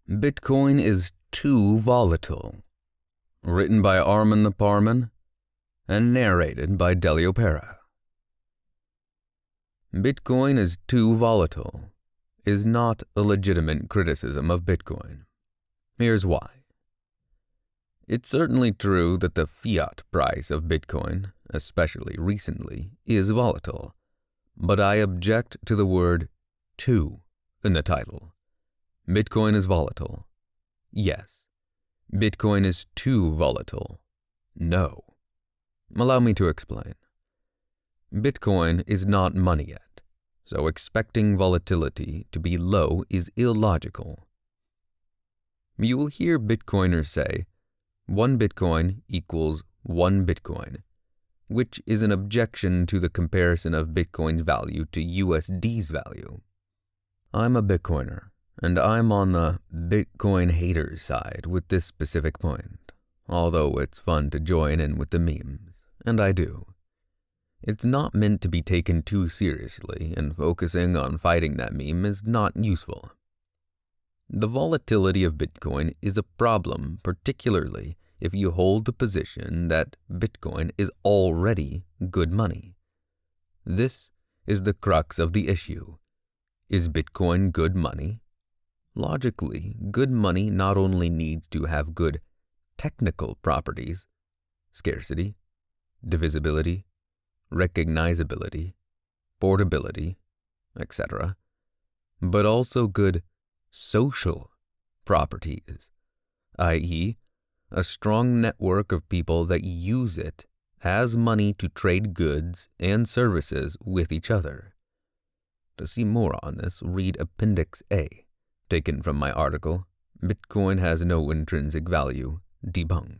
Bitcoin is too volatile. Written by the Parman and narrated by Delio Pera. Bitcoin is too volatile is not a legitimate criticism of Bitcoin. Here's why. It's certainly true that the fiat price of Bitcoin, especially recently, is volatile, but I object to the word too in the title. Bitcoin is volatile. Yes. Bitcoin is too volatile. No. Allow me to explain. Bitcoin is not money yet, so expecting volatility to be low is illogical. You will hear Bitcoiners say, 1 Bitcoin equals 1 Bitcoin, which is an objection to the comparison of Bitcoin's value to USD's value. I'm a Bitcoiner, and I'm on the Bitcoin haters side with this specific point, although it's fun to join in with the memes, and I do. It's not meant to be taken too seriously, and focusing on fighting that meme is not useful. The volatility of Bitcoin is a problem, particularly if you hold the position that Bitcoin is already good money. This is the crux of the issue. Is Bitcoin good money? Logically, good money not only needs to have good technical properties, scarcity, divisibility, recognizability, portability, etc., but also good social properties, i.e., a strong network of people that use it as money to trade goods and services with each other. To see more on this, read Appendix A, taken from my article, Bitcoin Has No Intrinsic Value, Debunked.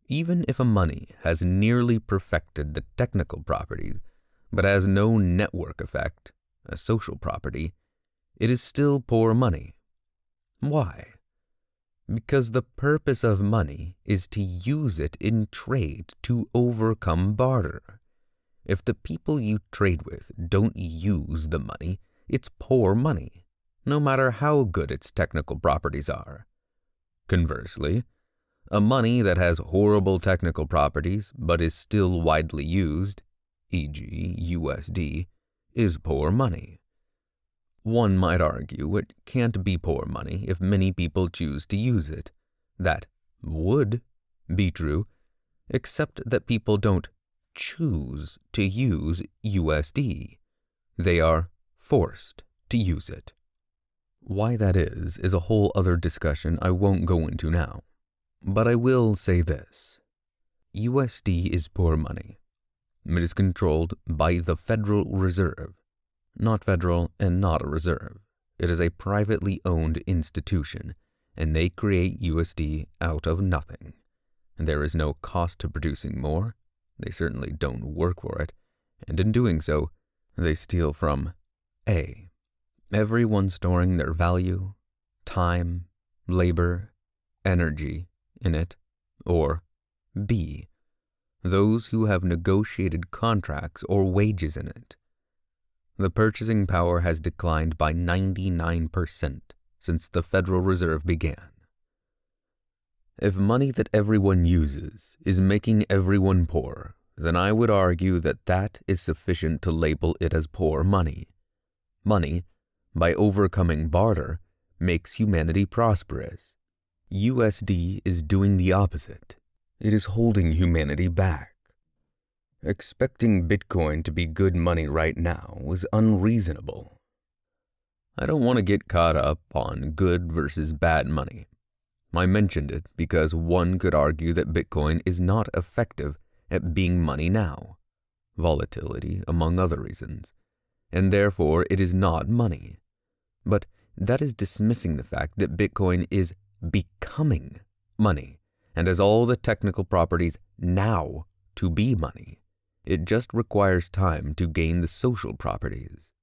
Even if a money has nearly perfected the technical properties, but has no network effect, a social property, it is still poor money. Why? Because the purpose of money is to use it in trade to overcome barter. If the people you trade with don't use the money, it's poor money, no matter how good its technical properties are. Conversely, a money that has horrible technical properties but is still widely used, e.g. USD, is poor money. One might argue it can't be poor money if many people choose to use it. That would be true, except that people don't choose to use USD. They are forced to use it. Why that is a whole other discussion I won't go into now. But I will say this. USD is poor money. It is controlled by the Federal Reserve. Not federal and not a reserve. It is a privately owned institution, and they create USD out of nothing. And there is no cost to producing more. They certainly don't work for it, and in doing so, they steal from A, everyone storing their value, time, labor, energy in it, or B, those who have negotiated contracts or wages in it. The purchasing power has declined by 99% since the Federal Reserve began. If money that everyone uses is making everyone poor, then I would argue that that is sufficient to label it as poor money. Money, by overcoming barter, makes humanity prosperous. USD is doing the opposite. It is holding humanity back. Expecting Bitcoin to be good money right now is unreasonable. I don't want to get caught up on good versus bad money. I mentioned it because one could argue that Bitcoin is not effective at being money now, volatility among other reasons, and therefore it is not money. But that is dismissing the fact that Bitcoin is becoming money and has all the technical properties now to be money. It just requires time to gain the social properties.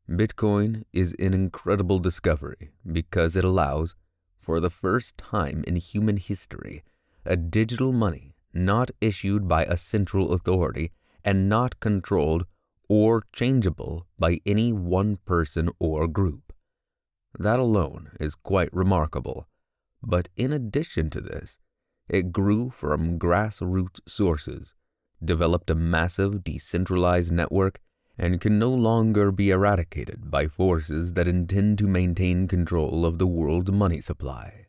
Bitcoin is an incredible discovery because it allows, for the first time in human history, a digital money not issued by a central authority and not controlled or changeable by any one person or group. That alone is quite remarkable, but in addition to this, it grew from grassroots sources, developed a massive decentralized network, and can no longer be eradicated by forces that intend to maintain control of the world's money supply.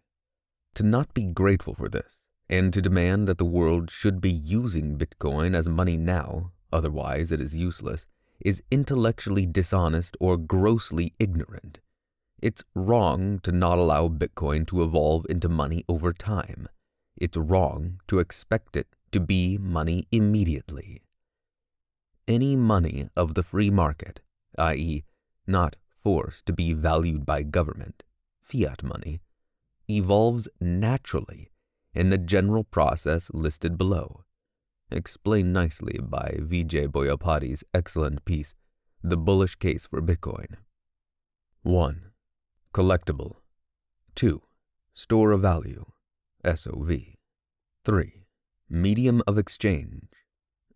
To not be grateful for this, and to demand that the world should be using Bitcoin as money now, otherwise it is useless, is intellectually dishonest or grossly ignorant. It's wrong to not allow Bitcoin to evolve into money over time. It's wrong to expect it to be money immediately. Any money of the free market, i.e., not forced to be valued by government, fiat money, evolves naturally in the general process listed below, explained nicely by Vijay Boyapati's excellent piece, The Bullish Case for Bitcoin. 1. Collectible. 2. Store of value, SOV. 3. Medium of exchange,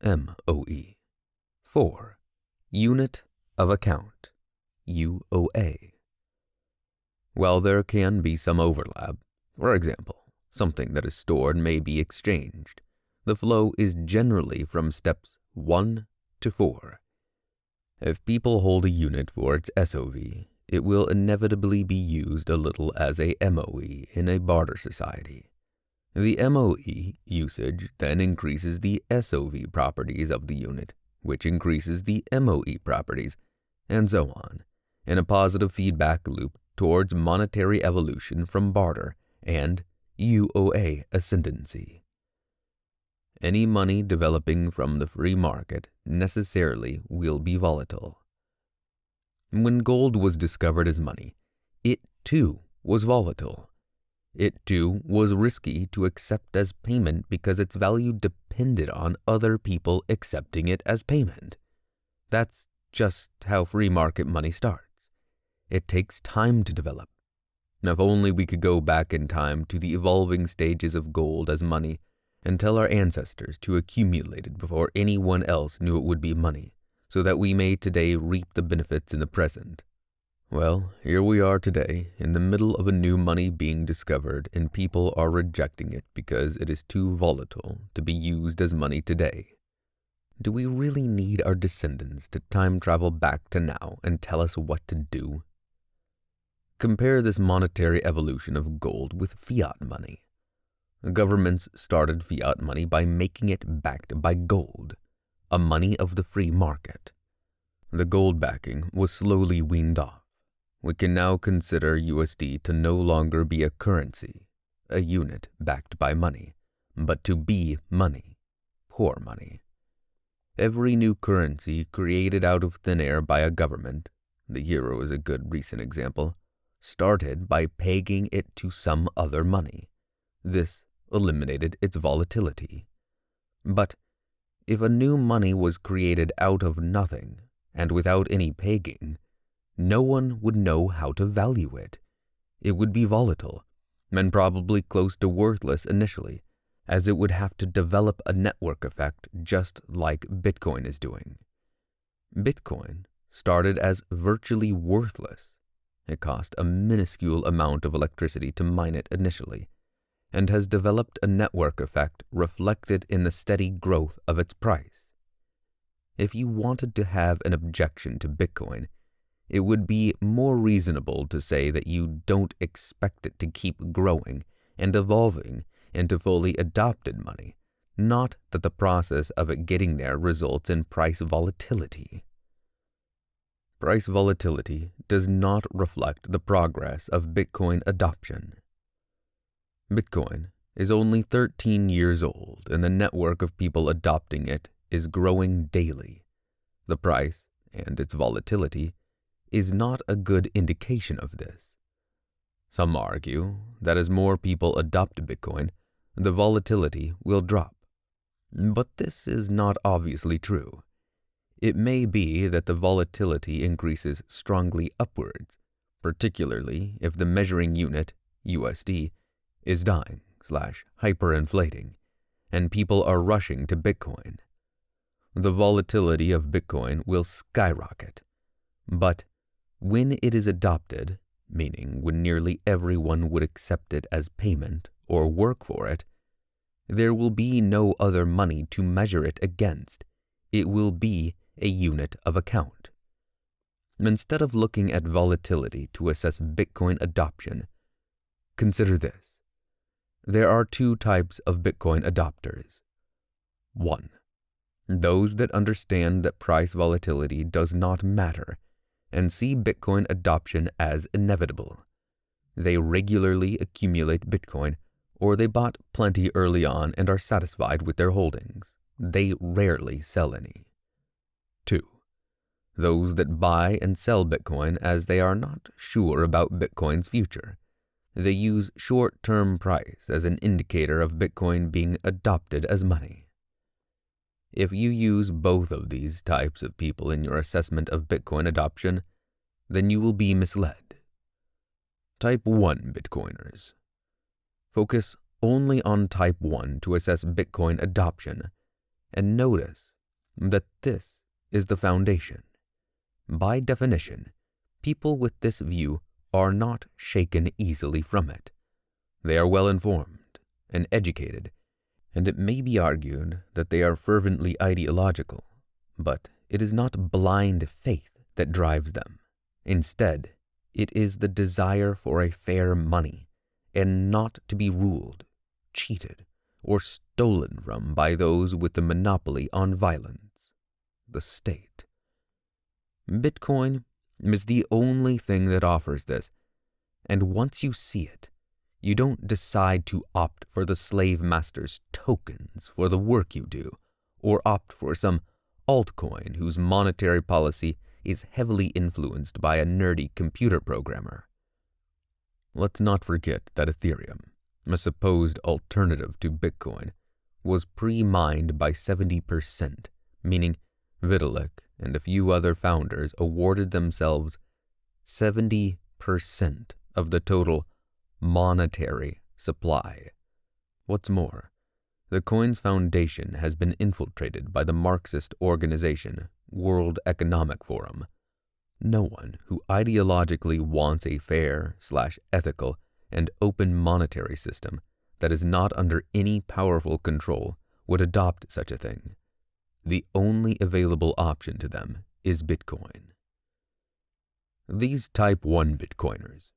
MOE. 4. Unit of account, UOA. While there can be some overlap, for example, something that is stored may be exchanged, the flow is generally from steps 1 to 4. If people hold a unit for its SOV, it will inevitably be used a little as a MOE in a barter society. The MOE usage then increases the SOV properties of the unit, which increases the MOE properties, and so on, in a positive feedback loop towards monetary evolution from barter and UOA ascendancy. Any money developing from the free market necessarily will be volatile. When gold was discovered as money, it too was volatile. It too was risky to accept as payment because its value depended on other people accepting it as payment. That's just how free market money starts. It takes time to develop. If only we could go back in time to the evolving stages of gold as money and tell our ancestors to accumulate it before anyone else knew it would be money, so that we may today reap the benefits in the present. Well, here we are today, in the middle of a new money being discovered, and people are rejecting it because it is too volatile to be used as money today. Do we really need our descendants to time travel back to now and tell us what to do? Compare this monetary evolution of gold with fiat money. Governments started fiat money by making it backed by gold, a money of the free market. The gold backing was slowly weaned off. We can now consider USD to no longer be a currency, a unit backed by money, but to be money, poor money. Every new currency created out of thin air by a government, the euro is a good recent example, started by pegging it to some other money. This eliminated its volatility. But if a new money was created out of nothing and without any pegging, no one would know how to value it. It would be volatile and probably close to worthless initially, as it would have to develop a network effect just like Bitcoin is doing. Bitcoin started as virtually worthless. It cost a minuscule amount of electricity to mine it initially, and has developed a network effect reflected in the steady growth of its price. If you wanted to have an objection to Bitcoin, it would be more reasonable to say that you don't expect it to keep growing and evolving into fully adopted money, not that the process of it getting there results in price volatility. Price volatility does not reflect the progress of Bitcoin adoption. Bitcoin is only 13 years old, and the network of people adopting it is growing daily. The price and its volatility is not a good indication of this. Some argue that as more people adopt Bitcoin, the volatility will drop. But this is not obviously true. It may be that the volatility increases strongly upwards, particularly if the measuring unit, USD, is dying/hyperinflating, and people are rushing to Bitcoin. The volatility of Bitcoin will skyrocket. But when it is adopted, meaning when nearly everyone would accept it as payment or work for it, there will be no other money to measure it against. It will be a unit of account. Instead of looking at volatility to assess Bitcoin adoption, consider this. There are two types of Bitcoin adopters. 1. Those that understand that price volatility does not matter and see Bitcoin adoption as inevitable. They regularly accumulate Bitcoin, or they bought plenty early on and are satisfied with their holdings. They rarely sell any. 2. Those that buy and sell Bitcoin as they are not sure about Bitcoin's future. They use short-term price as an indicator of Bitcoin being adopted as money. If you use both of these types of people in your assessment of Bitcoin adoption, then you will be misled. Type 1 Bitcoiners. Focus only on Type 1 to assess Bitcoin adoption, and notice that this is the foundation. By definition, people with this view are not shaken easily from it. They are well informed and educated, and it may be argued that they are fervently ideological, but it is not blind faith that drives them. Instead, it is the desire for a fair money and not to be ruled, cheated, or stolen from by those with the monopoly on violence, the state. Bitcoin is the only thing that offers this, and once you see it, you don't decide to opt for the slave master's tokens for the work you do, or opt for some altcoin whose monetary policy is heavily influenced by a nerdy computer programmer. Let's not forget that Ethereum, a supposed alternative to Bitcoin, was pre-mined by 70%, meaning Vitalik and a few other founders awarded themselves 70% of the total monetary supply. What's more, the coin's foundation has been infiltrated by the Marxist organization World Economic Forum. No one who ideologically wants a fair/ethical and open monetary system that is not under any powerful control would adopt such a thing. The only available option to them is Bitcoin. These Type 1 Bitcoiners,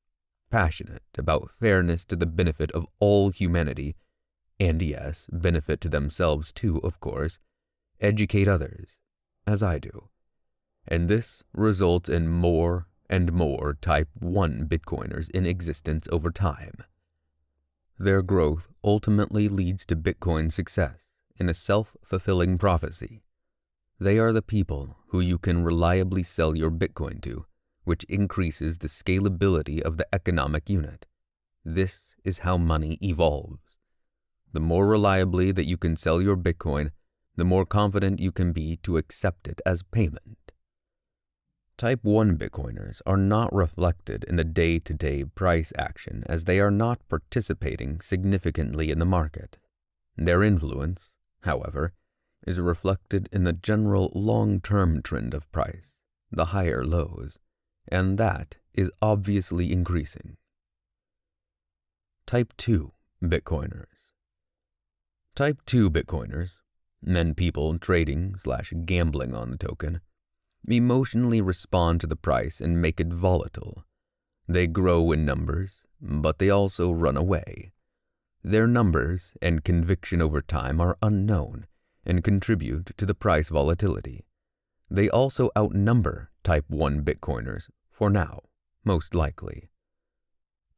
passionate about fairness to the benefit of all humanity, and yes, benefit to themselves too, of course, educate others, as I do. And this results in more and more Type 1 Bitcoiners in existence over time. Their growth ultimately leads to Bitcoin's success in a self-fulfilling prophecy. They are the people who you can reliably sell your Bitcoin to, which increases the scalability of the economic unit. This is how money evolves. The more reliably that you can sell your Bitcoin, the more confident you can be to accept it as payment. Type 1 Bitcoiners are not reflected in the day-to-day price action as they are not participating significantly in the market. Their influence, however, is reflected in the general long-term trend of price, the higher lows, and that is obviously increasing. Type 2 Bitcoiners. Type 2 Bitcoiners, and people trading/gambling on the token, emotionally respond to the price and make it volatile. They grow in numbers, but they also run away. Their numbers and conviction over time are unknown and contribute to the price volatility. They also outnumber Type 1 Bitcoiners for now, most likely.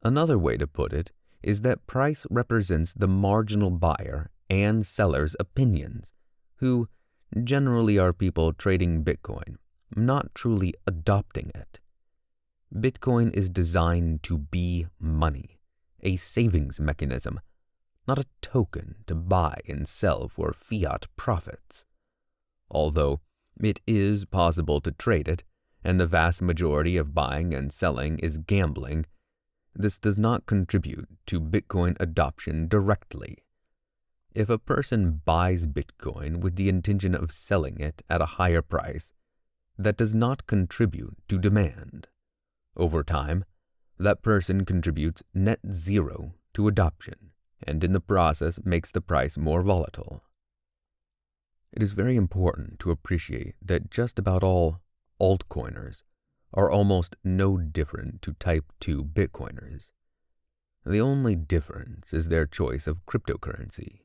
Another way to put it is that price represents the marginal buyer and seller's opinions, who generally are people trading Bitcoin, not truly adopting it. Bitcoin is designed to be money, a savings mechanism, not a token to buy and sell for fiat profits. Although it is possible to trade it, and the vast majority of buying and selling is gambling, this does not contribute to Bitcoin adoption directly. If a person buys Bitcoin with the intention of selling it at a higher price, that does not contribute to demand. Over time, that person contributes net zero to adoption and in the process makes the price more volatile. It is very important to appreciate that just about all altcoiners are almost no different to Type 2 Bitcoiners. The only difference is their choice of cryptocurrency.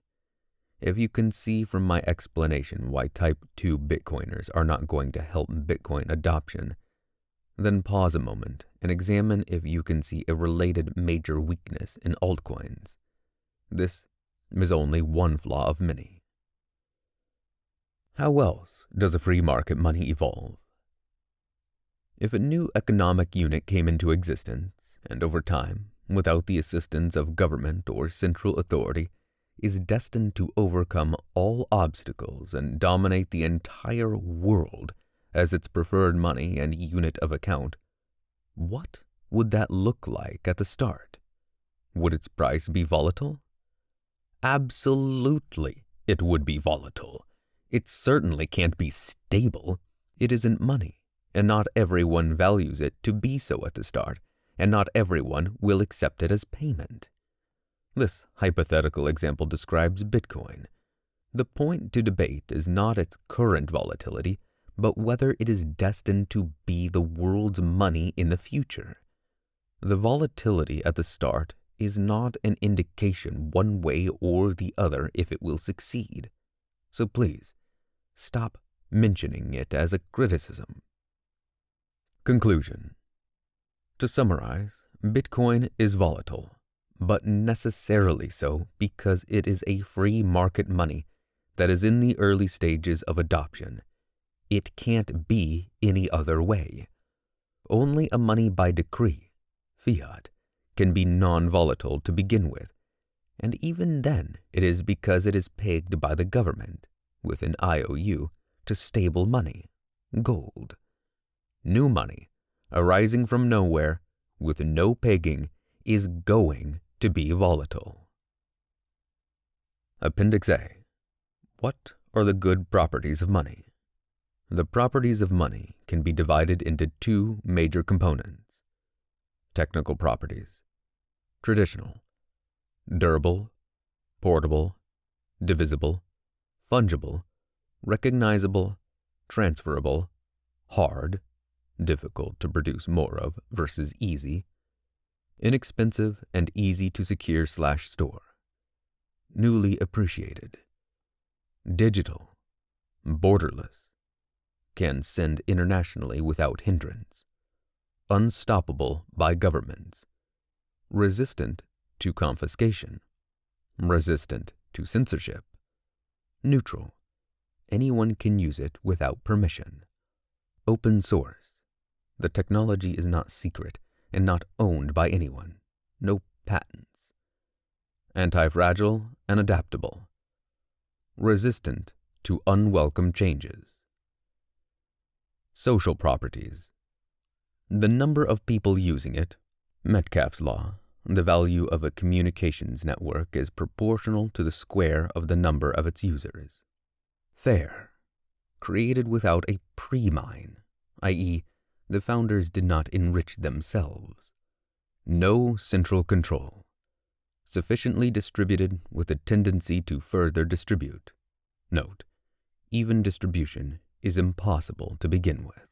If you can see from my explanation why Type 2 Bitcoiners are not going to help Bitcoin adoption, then pause a moment and examine if you can see a related major weakness in altcoins. This is only one flaw of many. How else does a free market money evolve? If a new economic unit came into existence, and over time, without the assistance of government or central authority, is destined to overcome all obstacles and dominate the entire world as its preferred money and unit of account, what would that look like at the start? Would its price be volatile? Absolutely, it would be volatile. It certainly can't be stable. It isn't money, and not everyone values it to be so at the start, and not everyone will accept it as payment. This hypothetical example describes Bitcoin. The point to debate is not its current volatility, but whether it is destined to be the world's money in the future. The volatility at the start is not an indication one way or the other if it will succeed. So please, stop mentioning it as a criticism. Conclusion. To summarize, Bitcoin is volatile, but necessarily so because it is a free market money that is in the early stages of adoption. It can't be any other way. Only a money by decree, fiat, can be non-volatile to begin with, and even then it is because it is pegged by the government, with an IOU, to stable money, gold. New money, arising from nowhere, with no pegging, is going to be volatile. Appendix A. What are the good properties of money? The properties of money can be divided into two major components. Technical properties. Traditional. Durable, portable, divisible, fungible, recognizable, transferable, hard, difficult to produce more of versus easy, inexpensive and easy to secure/store, newly appreciated, digital, borderless, can send internationally without hindrance, unstoppable by governments, resistant to confiscation, resistant to censorship, neutral, anyone can use it without permission, open source, the technology is not secret and not owned by anyone, no patents, anti-fragile and adaptable, resistant to unwelcome changes. Social properties. The number of people using it, Metcalfe's law, the value of a communications network is proportional to the square of the number of its users. Fair. Created without a pre-mine, i.e., the founders did not enrich themselves. No central control. Sufficiently distributed with a tendency to further distribute. Note, even distribution is impossible to begin with.